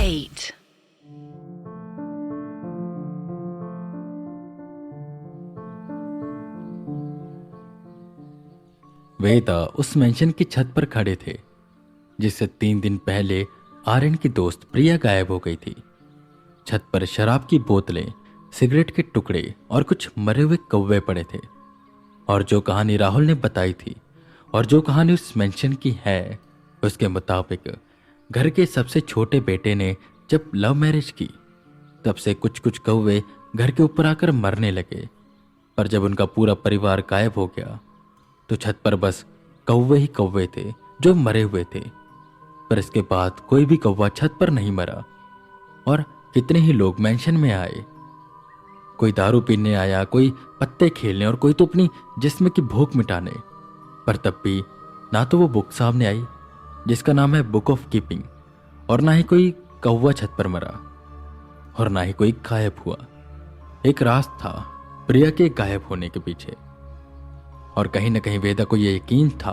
8. वेदा उस मेंशन की छत पर खड़े थे जिससे 3 दिन पहले आर्यन की दोस्त प्रिया गायब हो गई थी। छत पर शराब की बोतलें, सिगरेट के टुकड़े और कुछ मरे हुए कौवे पड़े थे। और जो कहानी राहुल ने बताई थी और जो कहानी उस मेंशन की है, उसके मुताबिक घर के सबसे छोटे बेटे ने जब लव मैरिज की तब से कुछ कुछ कौवे घर के ऊपर आकर मरने लगे। पर जब उनका पूरा परिवार गायब हो गया तो छत पर बस कौवे ही कौवे थे जो मरे हुए थे। पर इसके बाद कोई भी कौवा छत पर नहीं मरा। और कितने ही लोग मेंशन में आए, कोई दारू पीने आया, कोई पत्ते खेलने और कोई तो अपनी जिस्म की भूख मिटाने। पर तब भी ना तो वो बुक सामने आई जिसका नाम है बुक ऑफ कीपिंग, और ना ही कोई कौवा छत पर मरा, और ना ही कोई गायब हुआ। एक राज था प्रिया के गायब होने के पीछे। और कहीं ना कहीं वेदा को यह यकीन था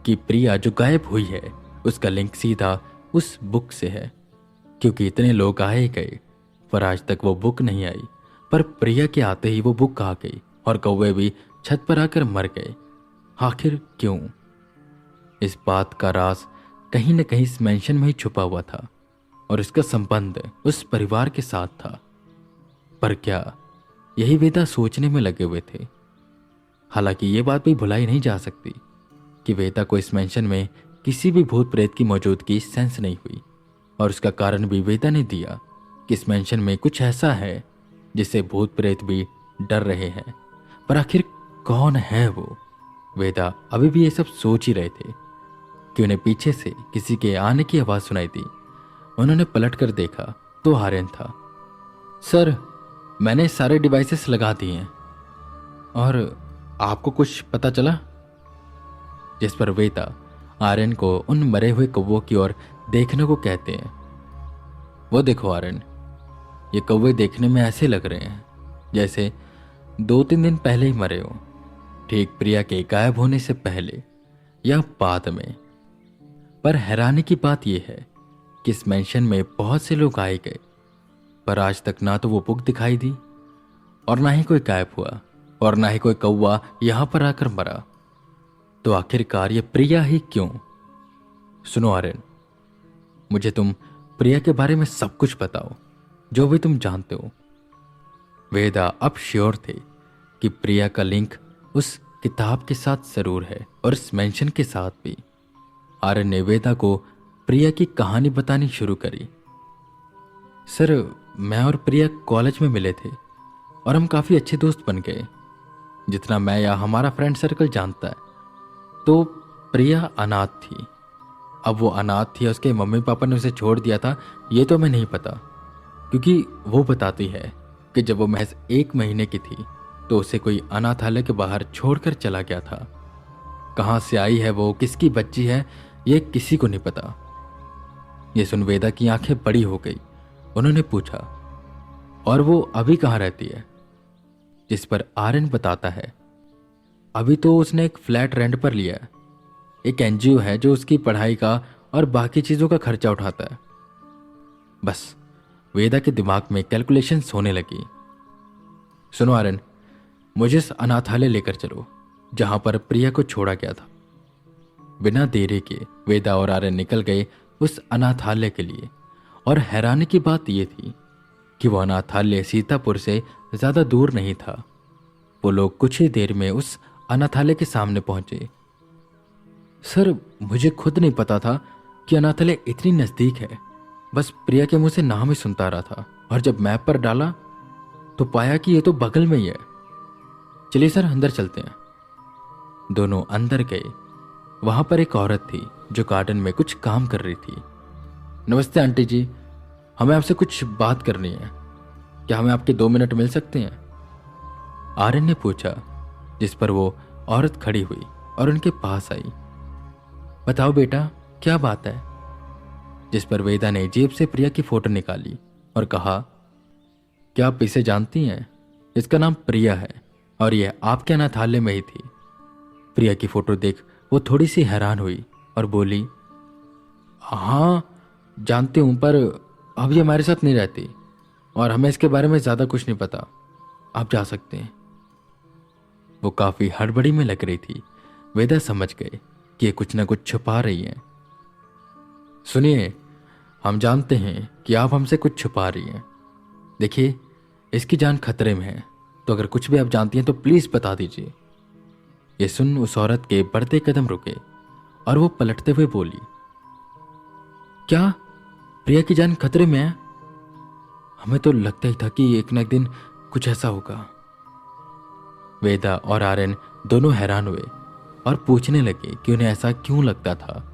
कि प्रिया जो गायब हुई है उसका लिंक सीधा उस बुक से है, क्योंकि इतने लोग आए गए पर आज तक वो बुक नहीं आई। पर प्रिया के आते ही वो बुक आ गई और कौवे भी छत पर आकर मर गए। आखिर क्यों? इस बात का राज कहीं न कहीं इस मेंशन में ही छुपा हुआ था और इसका संबंध उस परिवार के साथ था। पर क्या यही वेदा सोचने में लगे हुए थे? हालांकि ये बात भी भुलाई नहीं जा सकती कि वेदा को इस मेंशन में किसी भी भूत प्रेत की मौजूदगी सेंस नहीं हुई, और उसका कारण भी वेदा ने दिया कि इस मेंशन में कुछ ऐसा है जिससे भूत प्रेत भी डर रहे हैं। पर आखिर कौन है वो? वेदा अभी भी ये सब सोच ही रहे थे कि उन्हें पीछे से किसी के आने की आवाज सुनाई दी। उन्होंने पलट कर देखा तो आर्यन था। सर, मैंने सारे डिवाइसेस लगा दिए हैं, और आपको कुछ पता चला? जिस पर वेदा आर्यन को उन मरे हुए कौवों की ओर देखने को कहते हैं। वो देखो आर्यन, ये कौवे देखने में ऐसे लग रहे हैं जैसे 2-3 दिन पहले ही मरे हो, ठीक प्रिया के गायब होने से पहले या बाद में। पर हैरानी की बात यह है कि इस मेंशन में बहुत से लोग आए गए, पर आज तक ना तो वो बुक दिखाई दी और ना ही कोई गायब हुआ और ना ही कोई कौवा यहां पर आकर मरा। तो आखिरकार ये प्रिया ही क्यों? सुनो आर्यन, मुझे तुम प्रिया के बारे में सब कुछ बताओ, जो भी तुम जानते हो। वेदा अब श्योर थे कि प्रिया का लिंक उस किताब के साथ जरूर है और इस मेंशन के साथ भी। आर्यन ने वेदा को प्रिया की कहानी बतानी शुरू करी। सर, मैं और प्रिया कॉलेज में मिले थे और हम काफी अच्छे दोस्त बन गए। जितना मैं या हमारा फ्रेंड सर्कल जानता है, तो प्रिया अनाथ थी। अब वो अनाथ थी, उसके मम्मी पापा ने उसे छोड़ दिया था, ये तो हमें नहीं पता, क्योंकि वो बताती है कि जब वो महज 1 महीने की थी तो उसे कोई अनाथालय के बाहर छोड़कर चला गया था। कहाँ से आई है वो, किसकी बच्ची है, ये किसी को नहीं पता। ये सुन वेदा की आंखें बड़ी हो गई। उन्होंने पूछा, और वो अभी कहाँ रहती है? जिस पर आर्यन बताता है, अभी तो उसने एक फ्लैट रेंट पर लिया है। एक एनजीओ है जो उसकी पढ़ाई का और बाकी चीजों का खर्चा उठाता है। बस वेदा के दिमाग में कैलकुलेशंस होने लगी। सुनो आर्यन, मुझे इस अनाथालय लेकर चलो जहां पर प्रिया को छोड़ा गया था। बिना देरी के वेदा और आर्यन निकल गए उस अनाथालय के लिए। और हैरानी की बात यह थी कि वो अनाथालय सीतापुर से ज्यादा दूर नहीं था। वो लोग कुछ ही देर में उस अनाथालय के सामने पहुंचे। सर, मुझे खुद नहीं पता था कि अनाथालय इतनी नजदीक है। बस प्रिया के मुंह से नाम ही सुनता रहा था, और जब मैप पर डाला तो पाया कि ये तो बगल में ही है। चलिए सर, अंदर चलते हैं। दोनों अंदर गए। वहां पर एक औरत थी जो गार्डन में कुछ काम कर रही थी। नमस्ते आंटी जी, हमें आपसे कुछ बात करनी है। क्या हमें आपके 2 मिनट मिल सकते हैं? आर्यन ने पूछा, जिस पर वो औरत खड़ी हुई और उनके पास आई। बताओ बेटा, क्या बात है? जिस पर वेदा ने जेब से प्रिया की फोटो निकाली और कहा, क्या आप इसे जानती हैं? इसका नाम प्रिया है और यह आपके अनाथालय में ही थी। प्रिया की फोटो देख वो थोड़ी सी हैरान हुई और बोली, हाँ, जानती हूँ, पर अब ये हमारे साथ नहीं रहती और हमें इसके बारे में ज़्यादा कुछ नहीं पता। आप जा सकते हैं। वो काफ़ी हड़बड़ी में लग रही थी। वेदा समझ गए कि ये कुछ ना कुछ छुपा रही हैं। सुनिए, हम जानते हैं कि आप हमसे कुछ छुपा रही हैं। देखिए, इसकी जान खतरे में है, तो अगर कुछ भी आप जानती हैं तो प्लीज़ बता दीजिए। ये सुन उस औरत के बढ़ते कदम रुके और वो पलटते हुए बोली, क्या प्रिया की जान खतरे में है? हमें तो लगता ही था कि एक न एक दिन कुछ ऐसा होगा। वेदा और आर्यन दोनों हैरान हुए और पूछने लगे कि उन्हें ऐसा क्यों लगता था।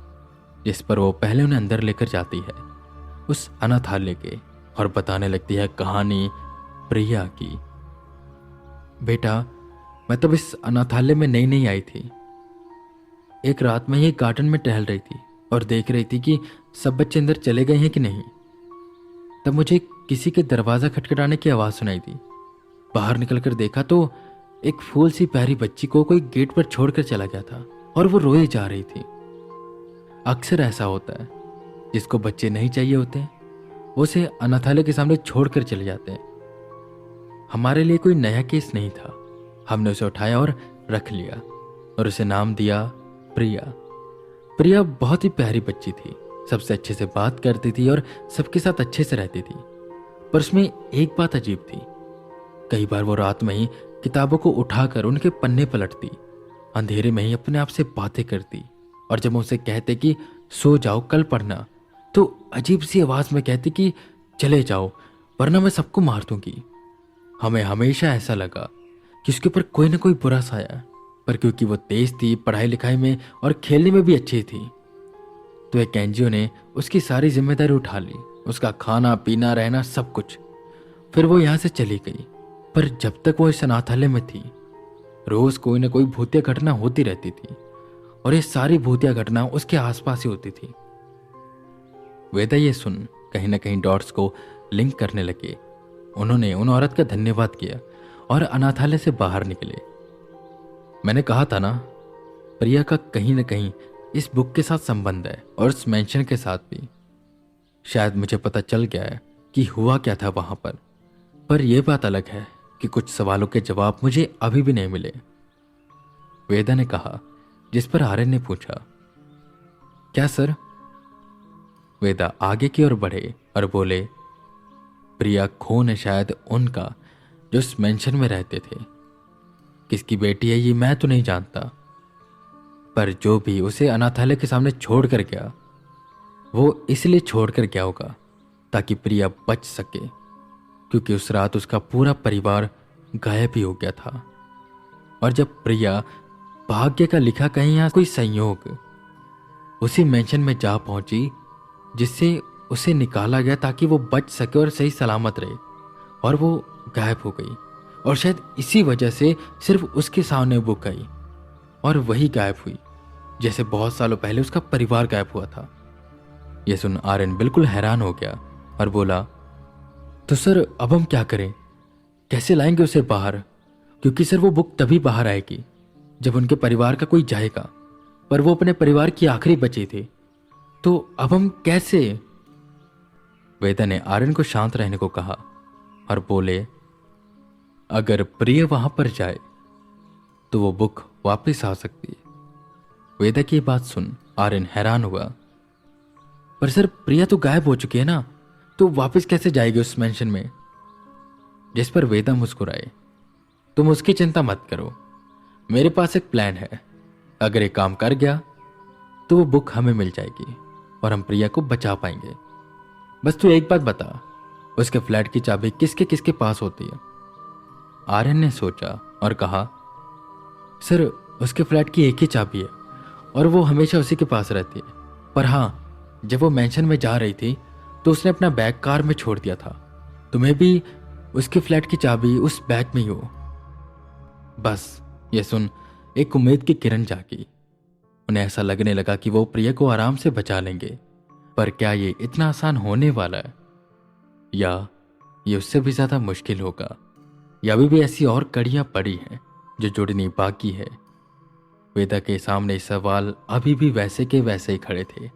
जिस पर वो पहले उन्हें अंदर लेकर जाती है उस अनाथालय के और बताने लगती है कहानी प्रिया की। बेटा, मैं तब इस अनाथालय में नई नई आई थी। एक रात में ही गार्डन में टहल रही थी और देख रही थी कि सब बच्चे अंदर चले गए हैं कि नहीं। तब मुझे किसी के दरवाजा खटखटाने की आवाज़ सुनाई दी। बाहर निकलकर देखा तो एक फूल सी प्यारी बच्ची को कोई गेट पर छोड़कर चला गया था और वो रोए जा रही थी। अक्सर ऐसा होता है, जिसको बच्चे नहीं चाहिए होते वो उसे अनाथालय के सामने छोड़कर चले जाते हैं। हमारे लिए कोई नया केस नहीं था। हमने उसे उठाया और रख लिया और उसे नाम दिया प्रिया। प्रिया बहुत ही प्यारी बच्ची थी, सबसे अच्छे से बात करती थी और सबके साथ अच्छे से रहती थी। पर उसमें एक बात अजीब थी। कई बार वो रात में ही किताबों को उठाकर उनके पन्ने पलटती, अंधेरे में ही अपने आप से बातें करती और जब उनसे कहते कि सो जाओ कल पढ़ना, तो अजीब सी आवाज में कहती कि चले जाओ वरना मैं सबको मार दूंगी। हमें हमेशा ऐसा लगा कि उसके ऊपर कोई ना कोई बुरा साया है, पर क्योंकि वो तेज थी, पढ़ाई लिखाई में और खेलने में भी अच्छी थी, तो एक एनजीओ ने उसकी सारी जिम्मेदारी उठा ली, उसका खाना पीना रहना सब कुछ। फिर वो यहाँ से चली गई, पर जब तक वो इस अनाथालय में थी रोज कोई ना कोई भूतिया घटना होती रहती थी और ये सारी भूतिया घटना उसके आसपास ही होती थी। वेदा ये सुन कहीं ना कहीं डॉट्स को लिंक करने लगे। उन्होंने उन औरत का धन्यवाद किया और अनाथालय से बाहर निकले। मैंने कहा था ना, प्रिया का कहीं ना कहीं इस बुक के साथ संबंध है और इस मेंशन के साथ भी। शायद मुझे पता चल गया है कि हुआ क्या था वहां पर यह बात अलग है कि कुछ सवालों के जवाब मुझे अभी भी नहीं मिले। वेदा ने कहा, जिस पर आर्यन ने पूछा, क्या सर? वेदा आगे की ओर बढ़े और बोले, प्रिया खून है शायद उनका जो इस मेंशन में रहते थे। किसकी बेटी है ये मैं तो नहीं जानता, पर जो भी उसे अनाथालय के सामने छोड़ कर गया वो इसलिए छोड़ कर गया होगा ताकि प्रिया बच सके, क्योंकि उस रात उसका पूरा परिवार गायब ही हो गया था। और जब प्रिया भाग्य का लिखा कहीं या कोई संयोग उसी मेंशन में जा पहुंची जिससे उसे निकाला गया ताकि वो बच सके और सही सलामत रहे, और वो गायब हो गई। और शायद इसी वजह से सिर्फ उसके सामने बुक आई और वही गायब हुई, जैसे बहुत सालों पहले उसका परिवार गायब हुआ था। यह सुन आर्यन बिल्कुल हैरान हो गया और बोला, तो सर अब हम क्या करें? कैसे लाएंगे उसे बाहर? क्योंकि सर वो बुक तभी बाहर आएगी जब उनके परिवार का कोई जाएगा, पर वो अपने परिवार की आखिरी बची थी, तो अब हम कैसे? वेदा ने आर्यन को शांत रहने को कहा और बोले, अगर प्रिय वहां पर जाए तो वो बुक वापस आ सकती है। वेदा की बात सुन आर्यन हैरान हुआ, पर सर प्रिया तो गायब हो चुकी है ना, तो वापस कैसे जाएगी उस मेंशन में? जिस पर वेदा मुस्कुराए, तुम उसकी चिंता मत करो, मेरे पास एक प्लान है। अगर ये काम कर गया तो वो बुक हमें मिल जाएगी और हम प्रिया को बचा पाएंगे। बस तू एक बात बता, उसके फ्लैट की चाबी किसके किसके पास होती है? आर्यन ने सोचा और कहा, सर उसके फ्लैट की एक ही चाबी है और वो हमेशा उसी के पास रहती है। पर हाँ, जब वो मेंशन में जा रही थी तो उसने अपना बैग कार में छोड़ दिया था। तुम्हें भी उसके फ्लैट की चाबी उस बैग में ही हो। बस ये सुन एक उम्मीद की किरण जागी। उन्हें ऐसा लगने लगा कि वो प्रिया को आराम से बचा लेंगे, पर क्या ये इतना आसान होने वाला है, या ये उससे भी ज्यादा मुश्किल होगा, या अभी भी ऐसी और कड़ियां पड़ी हैं जो जुड़नी बाकी है। वेदा के सामने सवाल अभी भी वैसे के वैसे ही खड़े थे।